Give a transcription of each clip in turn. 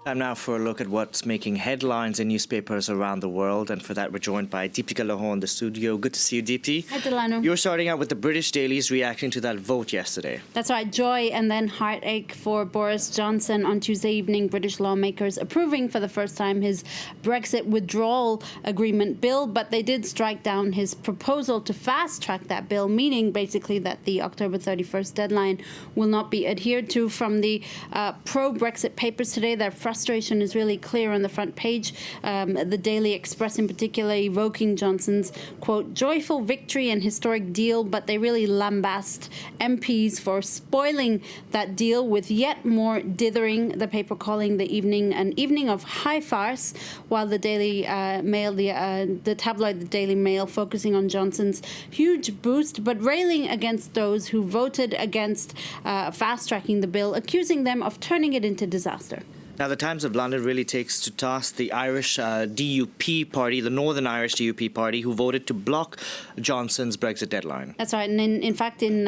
Time now for a look at what's making headlines in newspapers around the world. And for that, we're joined by Deepika Lohon in the studio. Good to see you, Deepti. Hi, Delano. You're starting out with the British dailies reacting to that vote yesterday. That's right. Joy and then heartache for Boris Johnson on Tuesday evening. British lawmakers approving for the first time his Brexit withdrawal agreement bill, but they did strike down his proposal to fast-track that bill, meaning basically that the October 31st deadline will not be adhered to. From the pro-Brexit papers today, their frustration is really clear on the front page. The Daily Express in particular evoking Johnson's, quote, joyful victory and historic deal, but they really lambast MPs for spoiling that deal with yet more dithering, the paper calling the evening an evening of high farce, while the Daily Mail, the tabloid The Daily Mail, focusing on Johnson's huge boost, but railing against those who voted against fast-tracking the bill, accusing them of turning it into disaster. Now, the Times of London really takes to task the Irish DUP party, the Northern Irish DUP party, who voted to block Johnson's Brexit deadline. That's right. And in fact, in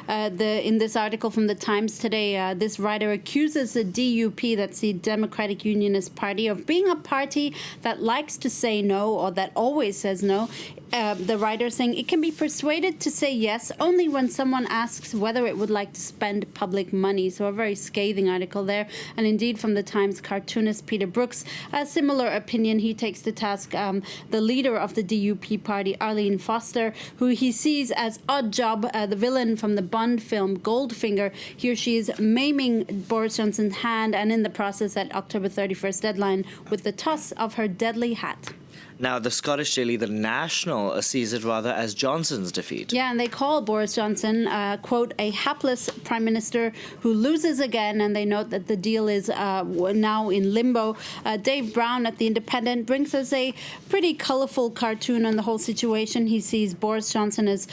this article from the Times today, this writer accuses the DUP, that's the Democratic Unionist Party, of being a party that likes to say no, or that always says no. The writer saying it can be persuaded to say yes only when someone asks whether it would like to spend public money. So a very scathing article there. And indeed, from the Times cartoonist Peter Brooks, a similar opinion. He takes to task the leader of the DUP party, Arlene Foster, who he sees as odd job, the villain from the Bond film Goldfinger. Here she is maiming Boris Johnson's hand, and in the process that October 31st deadline with the toss of her deadly hat. Now, the Scottish daily, The National, sees it rather as Johnson's defeat. Yeah, and they call Boris Johnson, quote, a hapless prime minister who loses again, and they note that the deal is now in limbo. Dave Brown at The Independent brings us a pretty colourful cartoon on the whole situation. He sees Boris Johnson as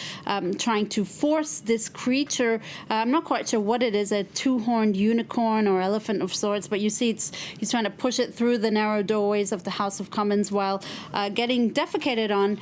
trying to force this creature. I'm not quite sure what it is, a two-horned unicorn or elephant of sorts, but you see he's trying to push it through the narrow doorways of the House of Commons while getting defecated on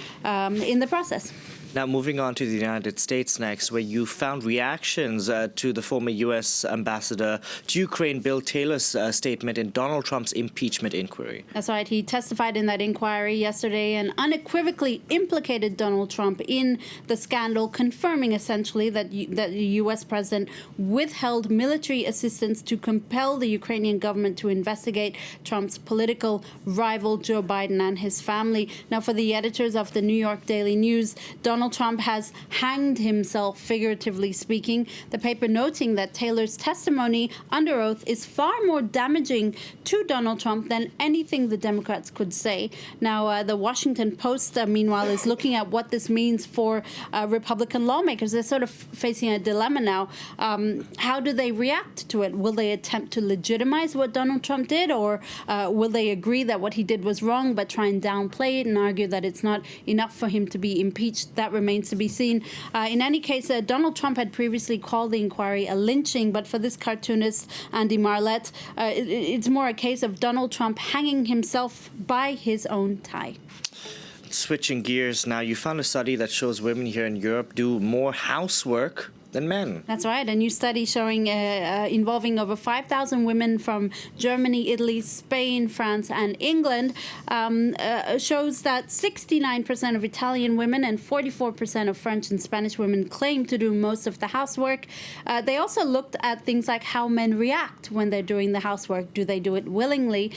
in the process. Now, moving on to the United States next, where you found reactions to the former U.S. ambassador to Ukraine, Bill Taylor's statement in Donald Trump's impeachment inquiry. That's right. He testified in that inquiry yesterday and unequivocally implicated Donald Trump in the scandal, confirming essentially that the U.S. president withheld military assistance to compel the Ukrainian government to investigate Trump's political rival, Joe Biden, and his family. Now, for the editors of the New York Daily News, Donald Trump has hanged himself, figuratively speaking, the paper noting that Taylor's testimony under oath is far more damaging to Donald Trump than anything the Democrats could say. Now, the Washington Post, meanwhile, is looking at what this means for Republican lawmakers. They're sort of facing a dilemma now. How do they react to it? Will they attempt to legitimize what Donald Trump did, or will they agree that what he did was wrong but try and downplay it and argue that it's not enough for him to be impeached? That remains to be seen. In any case, Donald Trump had previously called the inquiry a lynching, but for this cartoonist, Andy Marlette, it's more a case of Donald Trump hanging himself by his own tie. Switching gears now, you found a study that shows women here in Europe do more housework than men. That's right. A new study showing involving over 5,000 women from Germany, Italy, Spain, France, and England shows that 69% of Italian women and 44% of French and Spanish women claim to do most of the housework. They also looked at things like how men react when they're doing the housework. Do they do it willingly?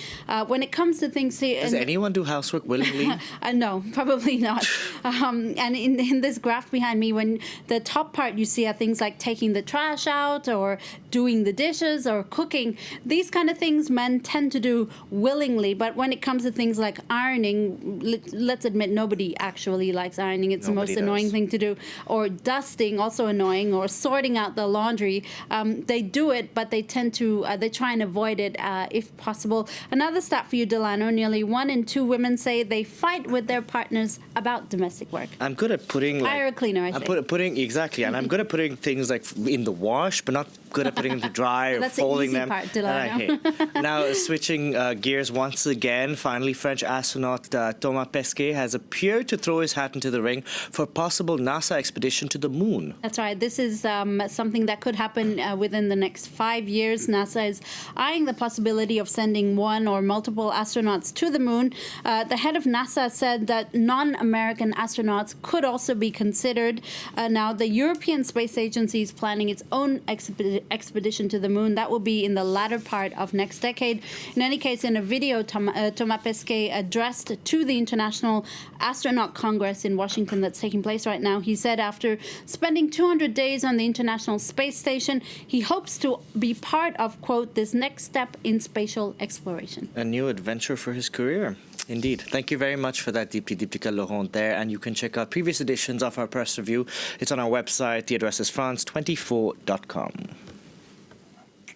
When it comes to things... Does anyone do housework willingly? No, probably not. And in this graph behind me, when the top part you see, I think, things like taking the trash out or doing the dishes or cooking. These kind of things men tend to do willingly, but when it comes to things like ironing, let's admit nobody actually likes ironing. It's the most annoying thing to do. Or dusting, also annoying, or sorting out the laundry. They do it, but they tend to, they try and avoid it if possible. Another stat for you, Delano, nearly 1 in 2 women say they fight with their partners about domestic work. I'm good at putting... Fire cleaner, I say. Putting, exactly, and I'm good at putting things like in the wash, but not good at putting them to dry or That's folding the easy them. part, And I Delano. hate. Now, switching gears once again, finally, French astronaut Thomas Pesquet has appeared to throw his hat into the ring for a possible NASA expedition to the moon. That's right. This is something that could happen within the next 5 years. NASA is eyeing the possibility of sending one or multiple astronauts to the moon. The head of NASA said that non-American astronauts could also be considered. Now, the European Space Agency is planning its own expedition to the moon. That will be in the latter part of next decade. In any case, in a video Thomas Pesquet addressed to the International Astronaut Congress in Washington that's taking place right now, he said after spending 200 days on the International Space Station, he hopes to be part of, quote, this next step in spatial exploration. A new adventure for his career. Indeed. Thank you very much for that, Deeptika Laurent there. And you can check out previous editions of our press review. It's on our website. The address is france24.com.